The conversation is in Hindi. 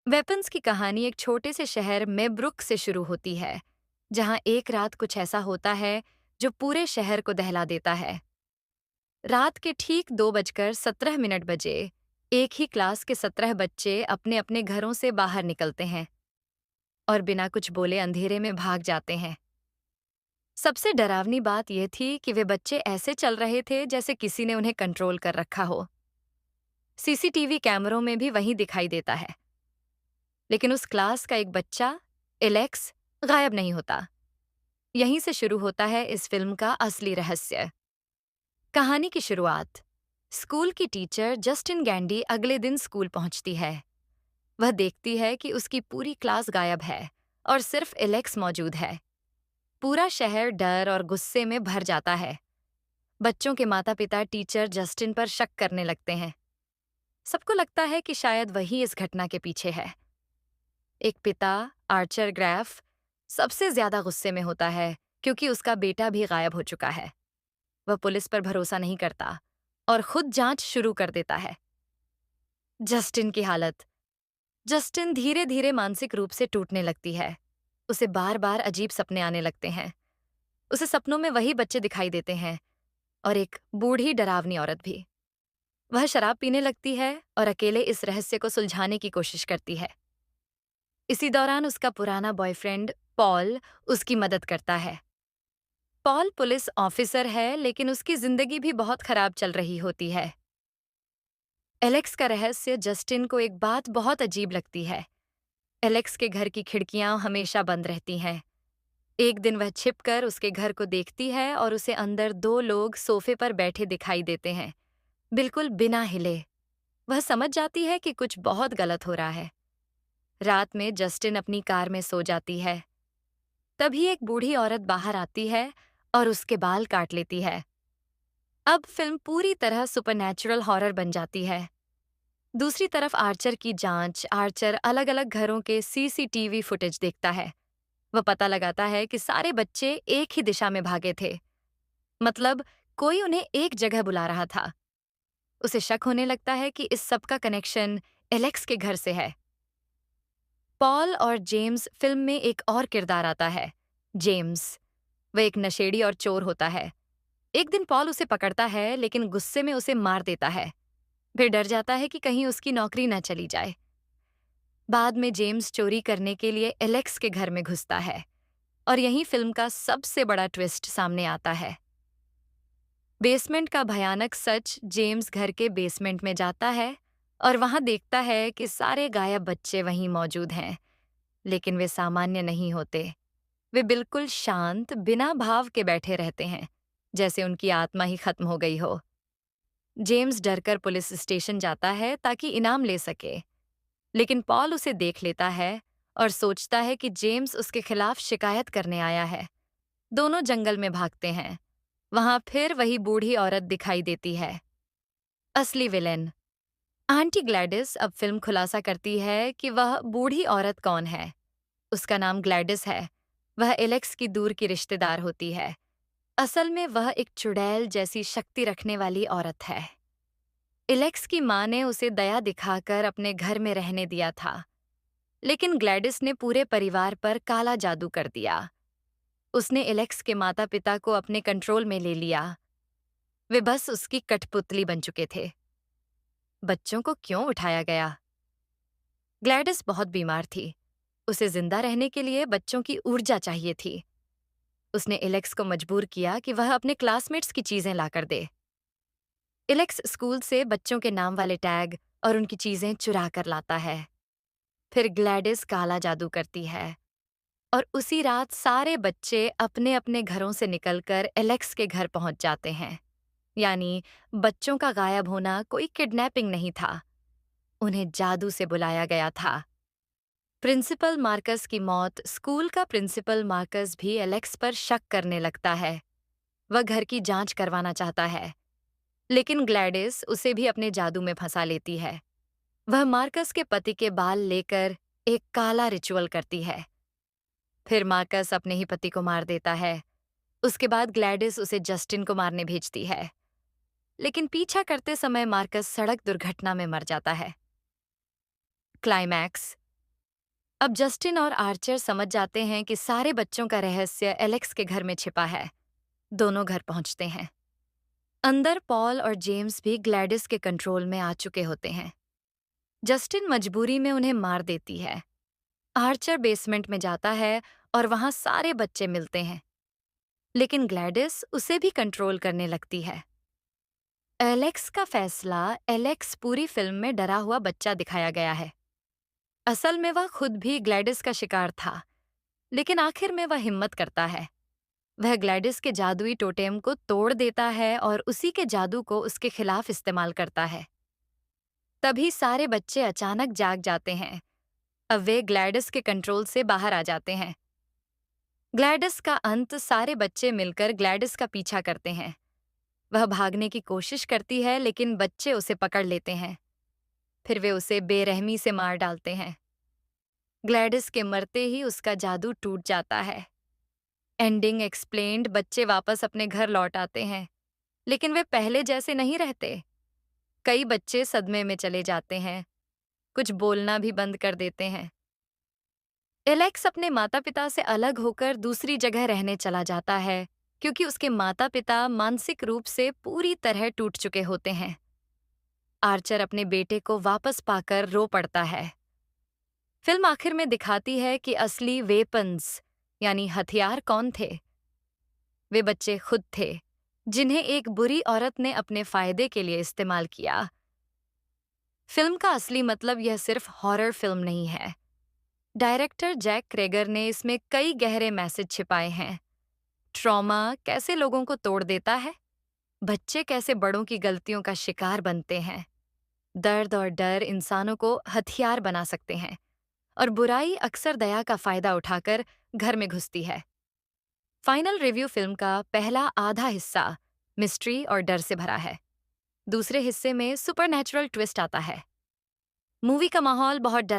वेपन्स की कहानी एक छोटे से शहर मेब्रुक से शुरू होती है, जहां एक रात कुछ ऐसा होता है जो पूरे शहर को दहला देता है। रात के ठीक 2:17 बजे एक ही क्लास के 17 बच्चे अपने अपने घरों से बाहर निकलते हैं और बिना कुछ बोले अंधेरे में भाग जाते हैं। सबसे डरावनी बात यह थी कि वे बच्चे ऐसे चल रहे थे जैसे किसी ने उन्हें कंट्रोल कर रखा हो। सीसीटीवी कैमरों में भी वही दिखाई देता है। लेकिन उस क्लास का एक बच्चा, एलेक्स, गायब नहीं होता। यहीं से शुरू होता है इस फिल्म का असली रहस्य। कहानी की शुरुआत। स्कूल की टीचर जस्टिन गैंडी अगले दिन स्कूल पहुंचती है। वह देखती है कि उसकी पूरी क्लास गायब है और सिर्फ एलेक्स मौजूद है। पूरा शहर डर और गुस्से में भर जाता है। बच्चों के माता-पिता टीचर जस्टिन पर शक करने लगते हैं। सबको लगता है कि शायद वही इस घटना के पीछे है। एक पिता, आर्चर ग्रैफ, सबसे ज्यादा गुस्से में होता है क्योंकि उसका बेटा भी गायब हो चुका है। वह पुलिस पर भरोसा नहीं करता और खुद जांच शुरू कर देता है। जस्टिन की हालत। जस्टिन धीरे धीरे मानसिक रूप से टूटने लगती है। उसे बार बार अजीब सपने आने लगते हैं। उसे सपनों में वही बच्चे दिखाई देते हैं और एक बूढ़ी डरावनी औरत भी। वह शराब पीने लगती है और अकेले इस रहस्य को सुलझाने की कोशिश करती है। इसी दौरान उसका पुराना बॉयफ्रेंड पॉल उसकी मदद करता है। पॉल पुलिस ऑफिसर है, लेकिन उसकी जिंदगी भी बहुत खराब चल रही होती है। एलेक्स का रहस्य। जस्टिन को एक बात बहुत अजीब लगती है। एलेक्स के घर की खिड़कियां हमेशा बंद रहती हैं। एक दिन वह छिपकर उसके घर को देखती है और उसे अंदर दो लोग सोफे पर बैठे दिखाई देते हैं, बिल्कुल बिना हिले। वह समझ जाती है कि कुछ बहुत गलत हो रहा है। रात में जस्टिन अपनी कार में सो जाती है। तभी एक बूढ़ी औरत बाहर आती है और उसके बाल काट लेती है। अब फिल्म पूरी तरह सुपरनैचुरल हॉरर बन जाती है। दूसरी तरफ आर्चर की जांच। आर्चर अलग अलग घरों के सीसीटीवी फुटेज देखता है। वह पता लगाता है कि सारे बच्चे एक ही दिशा में भागे थे। मतलब कोई उन्हें एक जगह बुला रहा था। उसे शक होने लगता है कि इस सब का कनेक्शन एलेक्स के घर से है। पॉल और जेम्स फिल्म में एक और किरदार आता है। जेम्स, वह एक नशेड़ी और चोर होता है। एक दिन पॉल उसे पकड़ता है, लेकिन गुस्से में उसे मार देता है। फिर डर जाता है कि कहीं उसकी नौकरी न चली जाए। बाद में जेम्स चोरी करने के लिए एलेक्स के घर में घुसता है और यहीं फिल्म का सबसे बड़ा ट्विस्ट सामने आता है। बेसमेंट का भयानक सच। जेम्स घर के बेसमेंट में जाता है और वहां देखता है कि सारे गायब बच्चे वहीं मौजूद हैं, लेकिन वे सामान्य नहीं होते। वे बिल्कुल शांत, बिना भाव के बैठे रहते हैं, जैसे उनकी आत्मा ही खत्म हो गई हो। जेम्स डरकर पुलिस स्टेशन जाता है ताकि इनाम ले सके, लेकिन पॉल उसे देख लेता है और सोचता है कि जेम्स उसके खिलाफ शिकायत करने आया है। दोनों जंगल में भागते हैं। वहां फिर वही बूढ़ी औरत दिखाई देती है। असली विलेन आंटी ग्लैडिस। अब फिल्म खुलासा करती है कि वह बूढ़ी औरत कौन है। उसका नाम ग्लैडिस है। वह एलेक्स की दूर की रिश्तेदार होती है। असल में वह एक चुड़ैल जैसी शक्ति रखने वाली औरत है। एलेक्स की माँ ने उसे दया दिखाकर अपने घर में रहने दिया था, लेकिन ग्लैडिस ने पूरे परिवार पर काला जादू कर दिया। उसने एलेक्स के माता-पिता को अपने कंट्रोल में ले लिया। वे बस उसकी कठपुतली बन चुके थे। बच्चों को क्यों उठाया गया? ग्लैडिस बहुत बीमार थी। उसे जिंदा रहने के लिए बच्चों की ऊर्जा चाहिए थी। उसने एलेक्स को मजबूर किया कि वह अपने क्लासमेट्स की चीजें लाकर दे। एलेक्स स्कूल से बच्चों के नाम वाले टैग और उनकी चीजें चुरा कर लाता है। फिर ग्लैडिस काला जादू करती है और उसी रात सारे बच्चे अपने अपने घरों से निकलकर एलेक्स के घर पहुंच जाते हैं। यानी बच्चों का गायब होना कोई किडनैपिंग नहीं था, उन्हें जादू से बुलाया गया था। प्रिंसिपल मार्कस की मौत। स्कूल का प्रिंसिपल मार्कस भी एलेक्स पर शक करने लगता है। वह घर की जांच करवाना चाहता है, लेकिन ग्लैडिस उसे भी अपने जादू में फंसा लेती है। वह मार्कस के पति के बाल लेकर एक काला रिचुअल करती है। फिर मार्कस अपने ही पति को मार देता है। उसके बाद ग्लैडिस उसे जस्टिन को मारने भेजती है, लेकिन पीछा करते समय मार्कस सड़क दुर्घटना में मर जाता है। क्लाइमैक्स। अब जस्टिन और आर्चर समझ जाते हैं कि सारे बच्चों का रहस्य एलेक्स के घर में छिपा है। दोनों घर पहुंचते हैं। अंदर पॉल और जेम्स भी ग्लैडिस के कंट्रोल में आ चुके होते हैं। जस्टिन मजबूरी में उन्हें मार देती है। आर्चर बेसमेंट में जाता है और वहां सारे बच्चे मिलते हैं, लेकिन ग्लैडिस उसे भी कंट्रोल करने लगती है। एलेक्स का फैसला। एलेक्स पूरी फिल्म में डरा हुआ बच्चा दिखाया गया है। असल में वह खुद भी ग्लैडिस का शिकार था, लेकिन आखिर में वह हिम्मत करता है। वह ग्लैडिस के जादुई टोटेम को तोड़ देता है और उसी के जादू को उसके खिलाफ इस्तेमाल करता है। तभी सारे बच्चे अचानक जाग जाते हैं। अब वे ग्लैडिस के कंट्रोल से बाहर आ जाते हैं। ग्लैडिस का अंत। सारे बच्चे मिलकर ग्लैडिस का पीछा करते हैं। वह भागने की कोशिश करती है, लेकिन बच्चे उसे पकड़ लेते हैं। फिर वे उसे बेरहमी से मार डालते हैं। ग्लैडिस के मरते ही उसका जादू टूट जाता है। Ending explained. बच्चे वापस अपने घर लौट आते हैं, लेकिन वे पहले जैसे नहीं रहते। कई बच्चे सदमे में चले जाते हैं, कुछ बोलना भी बंद कर देते हैं। एलेक्स अपने माता-पिता से अलग होकर दूसरी जगह रहने चला जाता है, क्योंकि उसके माता-पिता मानसिक रूप से पूरी तरह टूट चुके होते हैं। आर्चर अपने बेटे को वापस पाकर रो पड़ता है। फिल्म आखिर में दिखाती है कि असली वेपन्स यानी हथियार कौन थे। वे बच्चे खुद थे, जिन्हें एक बुरी औरत ने अपने फायदे के लिए इस्तेमाल किया। फिल्म का असली मतलब यह सिर्फ हॉरर फिल्म नहीं है। डायरेक्टर जैक क्रेगर ने इसमें कई गहरे मैसेज छिपाए हैं। ट्रॉमा कैसे लोगों को तोड़ देता है, बच्चे कैसे बड़ों की गलतियों का शिकार बनते हैं, दर्द और डर इंसानों को हथियार बना सकते हैं, और बुराई अक्सर दया का फायदा उठाकर घर में घुसती है। Final review. फिल्म का पहला आधा हिस्सा मिस्ट्री और डर से भरा है। दूसरे हिस्से में सुपरनैचुरल ट्विस्ट आता है। मूवी का माहौल बहुत डर